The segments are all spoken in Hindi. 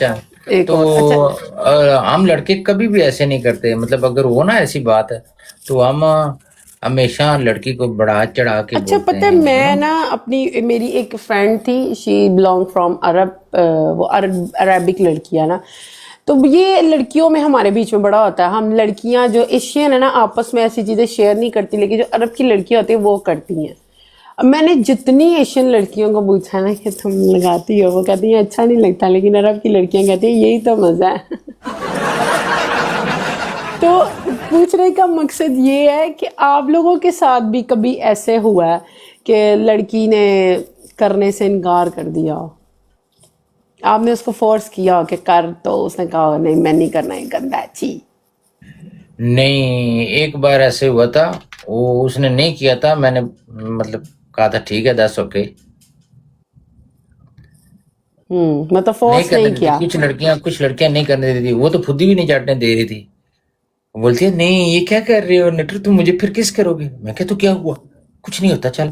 अच्छा एक तो और अच्छा। हम लड़के कभी भी ऐसे नहीं करते, मतलब अगर हो ना ऐसी बात है तो हम हमेशा लड़की को बढ़ा चढ़ा के अच्छा बोलते पता है, हैं, मैं ना अपनी मेरी एक फ्रेंड थी, शी बिलोंग फ्रॉम अरब, वो अरबिक लड़की है ना। तो ये लड़कियों में हमारे बीच में बड़ा होता है, हम लड़कियां जो एशियन है ना आपस में ऐसी चीजें शेयर नहीं करती, लेकिन जो अरब की लड़कियां होती है वो करती हैं। अब मैंने जितनी एशियन लड़कियों को पूछा ना कि तुम लगाती हो, वो कहती है अच्छा नहीं लगता, लेकिन अरब की लड़कियां कहती है यही तो मजा है। तो पूछने का मकसद ये है कि आप लोगों के साथ भी कभी ऐसे हुआ है कि लड़की ने करने से इनकार कर दिया हो, आपने उसको फोर्स किया हो कि कर, तो उसने कहा हो, नहीं मैं नहीं करना, है गंदा है, छी। नहीं, एक बार ऐसे हुआ था, वो उसने नहीं किया था, मैंने मतलब कहा था ठीक है, दैट्स ओके। मतलब नहीं फोर्स करने नहीं देती, किया। कुछ लड़कियां नहीं करने देती थी, वो तो खुद ही भी नहीं चाटने दे रही थी। वो बोलती है नहीं ये क्या कर रहे हो नटर, तुम मुझे फिर किस करोगे, मैं क्या तो क्या हुआ, कुछ नहीं होता चल।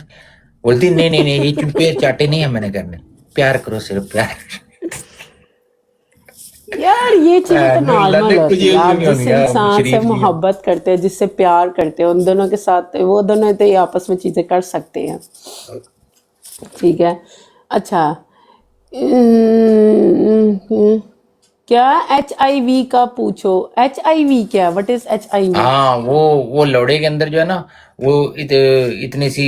बोलती नहीं नहीं नहीं, ये चुप्पे चाटे नहीं है मैंने करने, प्यार करो सिर्फ प्यार। यार ये चीजें तो नॉर्मल लड़ने कुछ होती है यूज यार, नहीं जिस होनी यार, इंसान से शरीफ जी है। मोहब्बत करते हैं, जिससे प्यार करते हैं, उन दोनों के साथ वो दोनों तो ये आपस में चीजें कर सकते हैं। ठीक है। अच्छा। हम्म, क्या HIV का पूछो। HIV क्या, व्हाट इज HIV? हाँ वो लोड़े के अंदर जो है ना, वो इतनी सी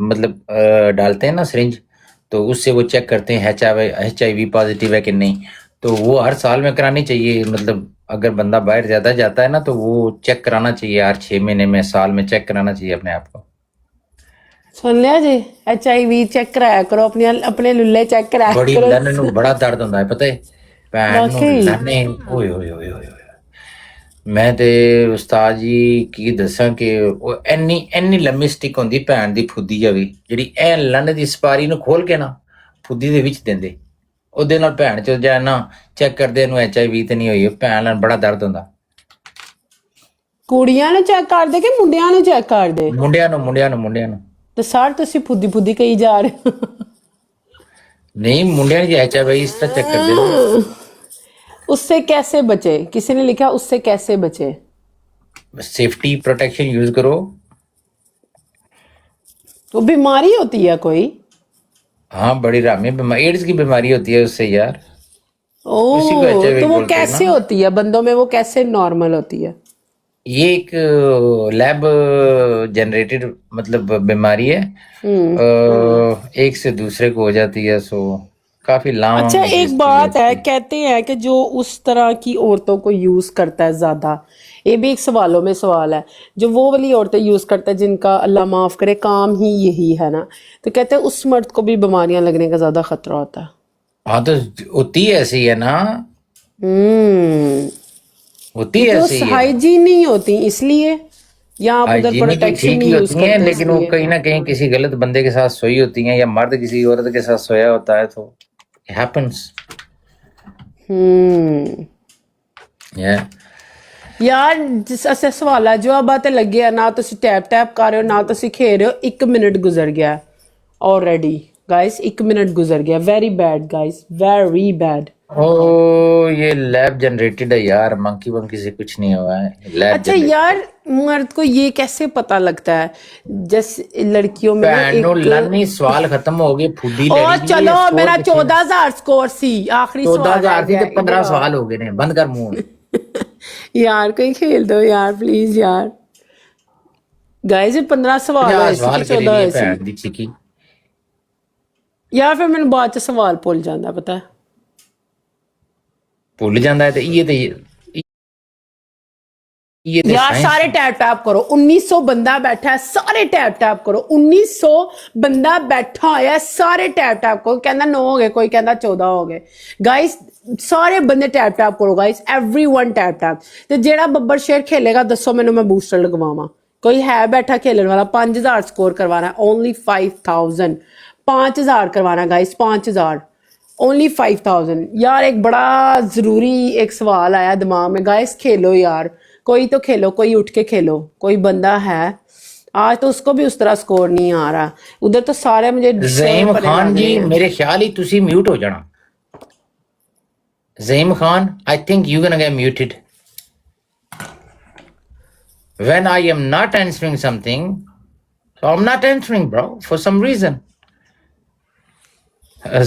मतलब डालते हैं ना सिरिंज, तो उससे वो चेक करते हैं HIV पॉजिटिव है कि नहीं। तो वो हर साल में करानी चाहिए, मतलब अगर बंदा बाहर ज्यादा जाता है ना तो वो चेक कराना चाहिए, हर 6 महीने में, साल में चेक कराना चाहिए अपने आप को। सुन लिया जी। HIV चेक कराया करो, अपने अपने लुल्ले चेक कराया बड़ी करो। लन्ने नू बड़ा दर्द होता है पता है, भैन नू वाकई। लन्ने, ओए ओए ओए ओए ओए। मैं ते उस्ताद जी की दसां कि ਉਹ ਇੰਨੀ ਇੰਨੀ ਲੰਮੀ ਸਟਿਕ ਹੁੰਦੀ ਭੈਣ ਦੀ ਫੁੱਦੀ ਜਾਵੇ, ਜਿਹੜੀ ਐ ਲੰਨ ਦੀ ਸਪਾਰੀ ਨੂੰ ਖੋਲ ਕੇ ਨਾ ਫੁੱਦੀ ਦੇ ਵਿੱਚ ਦਿੰਦੇ, ਉਹਦੇ ਨਾਲ ਭੈਣ ਚੋ ਜਾ ਨਾ ਚੈੱਕ ਕਰਦੇ ਇਹਨੂੰ HIV ਤੇ ਨਹੀਂ ਹੋਈ, ਭੈਣ ਨਾਲ ਬੜਾ ਦਰਦ ਹੁੰਦਾ। ਕੁੜੀਆਂ ਨੂੰ ਚੈੱਕ ਕਰਦੇ ਕਿ ਮੁੰਡਿਆਂ ਨੂੰ ਚੈੱਕ ਕਰਦੇ? ਮੁੰਡਿਆਂ ਨੂੰ ਤੇ ਸਰ ਤੁਸੀਂ ਫੁੱਦੀ ਫੁੱਦੀ ਕਹੀ ਜਾ ਰਹੇ ਨਹੀਂ, ਮੁੰਡਿਆਂ ਦੀ HIV ਇਸ ਤਰ੍ਹਾਂ ਚੈੱਕ ਕਰਦੇ ਨੇ। हो। उससे कैसे बचे, किसी ने लिखा उससे कैसे बचे। सेफ्टी प्रोटेक्शन यूज करो। वो बीमारी होती है कोई? हाँ, बड़ी रामी बीमारी, एड्स की बीमारी होती है उससे यार, उसी को ओ, HIV तो वो बोलते हैं ना। कैसे होती है बंदों में, वो कैसे नॉर्मल होती है? ये एक लैब जनरेटेड मतलब बीमारी है, एक से दूसरे को हो जाती है, सो काफी अच्छा लॉन्ग एक हिस्ट्री है बात है, इसकी। कहते हैं कि जो उस तरह की औरतों को यूज करता है ज्यादा, ये भी एक सवालों में सवाल है, जो वो वाली औरतें यूज करता है जिनका अल्लाह माफ करे काम ही यही है ना, तो कहते हैं उस मर्द को भी बीमारियां लगने का ज्यादा खतरा होता है। हाँ तो होती ही ऐसी है ना, हम्म। होती ही क्योंकि वो ऐसी ही है। हाइजीन नहीं होती इसलिए, या आप उधर हाइजीनिक प्रोटेक्शन ठीक ही नहीं यूज होती हैं, करते लेकिन वो इसलिए। कहीं ना कहीं किसी गलत बंदे के साथ सोई होती हैं, या मर्द किसी औरत के साथ सोया होता है, तो हैपेंस। हम्म। या ਯਾਰ ਜਿਸ ਅਸੇ ਸਵਾਲਾਂ ਜਵਾਬਾਂ ਤੇ ਲੱਗੇ ਆ ਨਾ, ਤੁਸੀਂ ਟੈਪ ਟੈਪ ਕਰ ਰਹੇ ਹੋ ਨਾ ਤੁਸੀਂ ਖੇਡ ਰਹੇ ਹੋ, 1 ਮਿੰਟ ਗੁਜ਼ਰ ਗਿਆ ਆਲਰੇਡੀ गाइस, 1 मिनट गुजर गया, very bad guys, very bad. ओ, ये लैब जनरेटेड है यार, मंकी वंकी से कुछ नहीं हुआ है, लैब अच्छा जनरेटेड है। यार, मर्द को ये कैसे पता लगता है, जैसे लड़कियों में ना भैनो एक। लानी सवाल खत्म हो गए, फुद्दी ओ लड़ी जी, चलो, स्कोर मेरा कितने? 14,000 स्कोर सी, आखिरी चौदह सवाल रह हजार थी गया तो है, इधर 15 आओ। सवाल हो गए ने, बंद कर मुंह। यार कोई खेल दो यार प्लीज यार। गाइस ये 15 सवाल 50 होए सी कि सवाल करी 14 लिए होए सी? भैन दी चिकी। यार फिर मैंने बाद च सवाल भुल जाता पता है। भूल जाता है तो ये तो यार साइंस सारे है। टैप टैप करो, 1900 बंदा बैठा है, सारे टैप टैप करो, 1900 बंदा बैठा होया है, सारे टैप टैप करो, कहना 9 हो गए, कोई कहना 14 हो गए। गाइस सारे बंदे टैप टैप करो गाइस, एवरीवन टैप टैप। ते जेड़ा बब्बर शेर खेलेगा दसो मैनू, मैं बूस्टर लगवावा, कोई है बैठा खेलने वाला? 5000 स्कोर करवाना, ओनली 5000, 5000 करवाना गाइस, 5000, ओनली 5000। यार एक बड़ा जरूरी एक सवाल आया दिमाग में, गाइस खेलो यार, कोई तो खेलो, कोई उठ के खेलो, कोई बंदा है आज तो उसको भी उस तरह स्कोर नहीं आ रहा, उधर तो सारे मुझे छोड़े जहीम परे खान लग जी, रहे हैं। मेरे ख्याल ही तुसी म्यूट हो जाना। Zaim Khan, I think you're gonna get muted. When I am not answering something, so I'm not answering, bro, for some reason.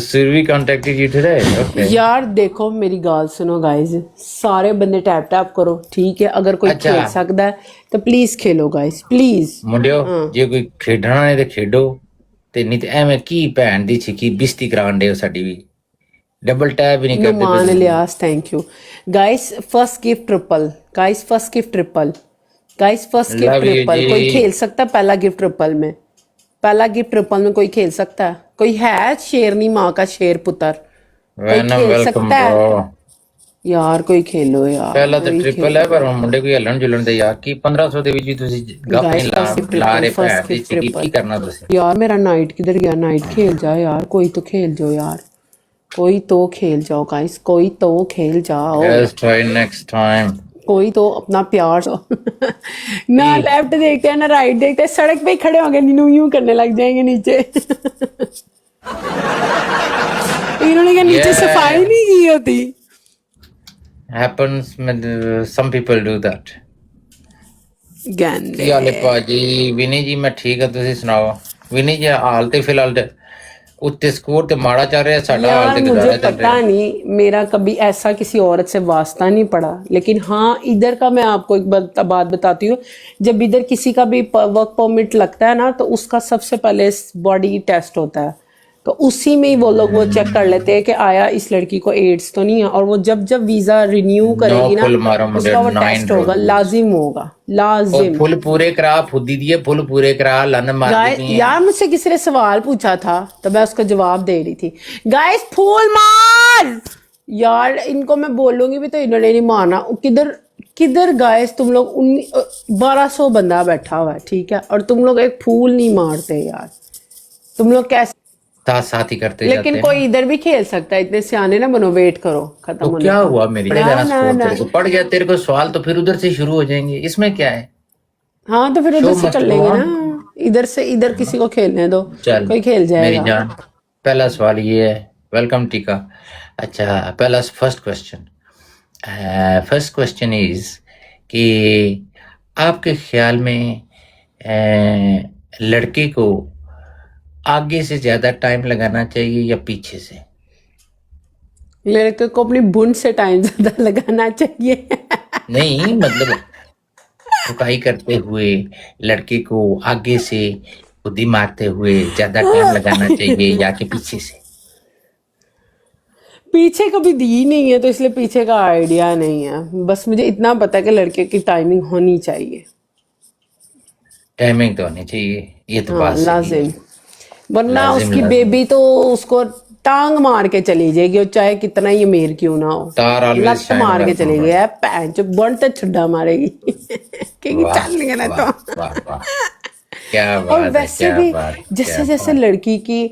Survi contacted you today. Okay. यार देखो मेरी गाल सुनो गाइस, सारे बंदे टैप टैप करो, ठीक है? अगर कोई अच्छा। खेल सकता है तो प्लीज खेलो गाइस, प्लीज। ਮੁੰਡਿਓ ਜੇ ਕੋਈ ਖੇਡਣਾ ਨੇ ਤੇ ਖੇਡੋ ਤੇ ਨਹੀਂ ਤੇ ਐਵੇਂ ਕੀ ਭੈਣ ਦੀ ਛਿੱਕੀ ਬਿਸਤੀ ਕਰਾਉਣ ਦੇ ਸਾਡੀ ਵੀ ਡਬਲ ਟੈਪ ਵੀ ਨਹੀਂ ਕਰਦੇ नुमान ਤੁਸੀਂ। Ilyas, thank you guys. First gift triple, guys first gift triple, guys first gift Love you triple. जी। कोई खेल सकता है पहला गिफ्ट ट्रिपल में? पहला गिफ्ट ट्रिपल में कोई खेल सकता है? कोई है शेरनी माँ का शेर पुत्र? कोई ਵੈਨਮ खेल ਵੈਲਕਮ सकता है? ਬ్రో। यार कोई खेलो यार, ਪਹਿਲਾ ਤਾਂ कोई ਟ੍ਰਿਪਲ ਹੈ ਪਰ ਹੁਣ ਮੁੰਡੇ ਕੋਈ ਹੱਲਣ ਜੁਲਣ ਦੇ ਯਾਰ ਕੀ 1500 ਦੇ ਵਿੱਚ ਵੀ ਤੁਸੀਂ ਗੱਪ Guys, ਨਹੀਂ first gift ਲਾ ਰਹੇ triple, first ਭੈਣ ਦੀ gift ਛਿੱਕੀ ਕੀ triple। ਕਰਨਾ ਤੁਸੀਂ। यार मेरा नाइट किधर गया? नाइट खेल जाओ यार, कोई तो खेल जाओ यार, कोई तो खेल जाओ गाइस, कोई तो खेल जाओ, Let's try next time। कोई तो अपना प्यार ना लेफ्ट देखते हैं ना राइट देखते हैं, सड़क पे ही खड़े होंगे, यूं यूं करने लग जाएंगे नीचे। इन्होंने क्या नीचे Yeah। सफाई नहीं की होती? Happens with some people do that। गंदे। ਕੀ ਹਾਲ ਹੈ ਭਾਜੀ? ਵਿਨੀ ਜੀ ਮੈਂ ਠੀਕ ਹਾਂ, ਤੁਸੀਂ ਸੁਣਾਓ? ਵਿਨੀ ਜੀ ਹਾਲ ਤੇ ਫਿਲਹਾਲ ਤੇ ਉੱਤੇ ਸਕੋਰ ਤੇ ਮਾੜਾ ਚੱਲ ਰਿਹਾ, ਸਾਡਾ ਹਾਲ यार ਤੇ मुझे ਗੁਜ਼ਾरा ਚੱਲ पता ਰਿਹਾ। नहीं, मेरा कभी ऐसा किसी औरत से वास्ता नहीं पड़ा, लेकिन हाँ इधर का मैं आपको एक बात बताती हूँ। जब इधर किसी का भी वर्क परमिट लगता है ना, तो उसका सबसे पहले बॉडी टेस्ट होता है, तो उसी में ही वो लोग वो चेक कर लेते हैं कि आया इस लड़की को एड्स तो नहीं है, और वो जब जब वीजा रिन्यू करेगी ना, फुल मारो मुझे, उसका वो 9 टेस्ट होगा, रोज। लाजिम होगा, ਉਹ लाजिम। ਫੁੱਲ पूरे करा फुद्दी दिए, फुल पूरे करा लन मार दी। यार मुझसे किसी ने सवाल पूछा था तो मैं उसका जवाब दे रही थी। गाइस फूल मार यार, इनको मैं बोलूंगी भी तो इन्होंने नहीं मारना। किधर किधर गाइस तुम लोग 1200 बंदा बैठा हुआ है, ठीक है, और तुम लोग एक फूल नहीं मारते यार, तुम लोग कैसे? साथ साथ ही करते जाते लेकिन हैं। कोई इधर भी खेल सकता है, इतने सियाने ना बनो, वेट करो खत्म तो होने क्या का। हुआ मेरी ना, जरा ना, स्कोर ना। तेरे को पड़ गया, तेरे को सवाल तो फिर उधर से शुरू हो जाएंगे, इसमें क्या है? हाँ तो फिर उधर Show से must कर go लेंगे on। ना, इधर से इधर किसी को खेलने दो, चल कोई खेल मेरी जाएगा। जान, पहला सवाल ये है। वेलकम टीका। अच्छा पहला फर्स्ट क्वेश्चन इज कि आपके ख्याल में लड़के को आगे से ज्यादा टाइम लगाना चाहिए या पीछे से? लड़के को अपनी बुन से टाइम ज्यादा लगाना चाहिए। नहीं मतलब ठुकाई करते हुए लड़के को आगे से खुदी मारते हुए ज्यादा टाइम लगाना चाहिए या कि पीछे से? पीछे कभी दी नहीं है तो इसलिए पीछे का आइडिया नहीं है, बस मुझे इतना पता है कि लड़के की टाइमिंग होनी चाहिए। टाइमिंग तो होनी चाहिए, ये तो हाँ बात सही है। लाजिम, वरना लाजिम, उसकी लाजिम। बेबी तो उसको टांग मार के चली जाएगी, और चाहे कितना ही अमीर क्यों ना हो, Star always लत shine मार के welcome, चलेगी है पैंच जो बन तो छुड्डा मारेगी। कहेगी वाह, चल नहीं ना वाह, तो। वाह, वाह। क्या बात और है, वैसे क्या भी बात, जैसे क्या जैसे बात। लड़की की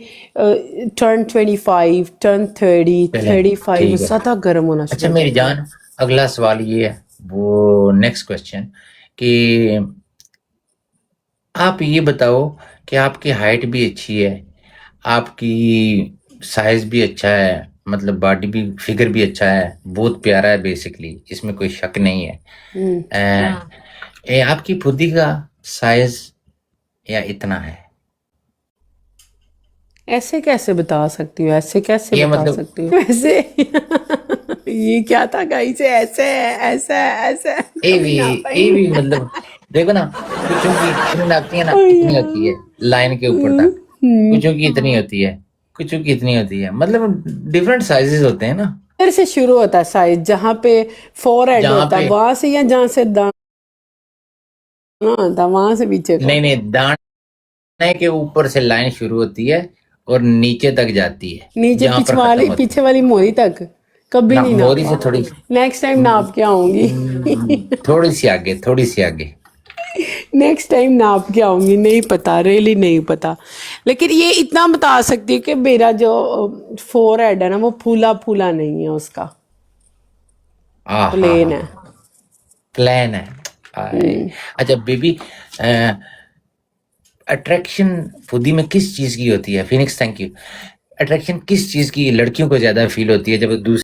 टर्न 25 टर्न 30 चलें, 35 ठीक है। ज्यादा गर्म होना अच्छा शुरू मेरी हो जाता है। जान, अगला सवाल ये है, वो नेक्स्ट क्वेश्चन कि आप ये बताओ कि आपकी हाइट भी अच्छी है, आपकी साइज भी अच्छा है, मतलब बॉडी भी फिगर भी अच्छा है, बहुत प्यारा है बेसिकली, इसमें कोई शक नहीं है। आपकी फुद्दी का साइज या इतना है? ऐसे कैसे बता सकती हूँ, ऐसे कैसे ये बता मतलब- सकती हूँ वैसे? ये क्या था गाइस, ऐसे ऐसा ऐसा ये भी मतलब देखो ना, कुछों की इतनी लगती है ना, इतनी होती है लाइन के ऊपर तक, कुछों की इतनी होती है, कुछों की इतनी होती है, मतलब डिफरेंट साइजेस होते हैं ना। फिर से शुरू होता है साइज, जहाँ पे फोरहेड जहाँ होता है पे- वहां से, या जहाँ से दाना वहां से पीछे को। नहीं दाने के ऊपर से लाइन शुरू होती है और नीचे तक जाती है, नीचे जहाँ पर खत्म होती पीछे वाली मोरी तक कभी है। नहीं मोरी से नापा। थोड़ी नेक्स्ट टाइम नाप के आऊंगी। थोड़ी सी आगे। नेक्स्ट टाइम नाप के आऊंगी, नहीं पता, रियली नहीं पता, लेकिन ये इतना बता सकती हूँ कि मेरा जो फोरहेड है ना वो फूला फूला नहीं है, उसका प्लेन है। प्लान है। अच्छा बेबी, अट्रैक्शन फुदी में किस चीज की होती है? Phoenix thank you. अट्रैक्शन किस चीज की लड़कियों को ज्यादा फील होती है जब दूसरी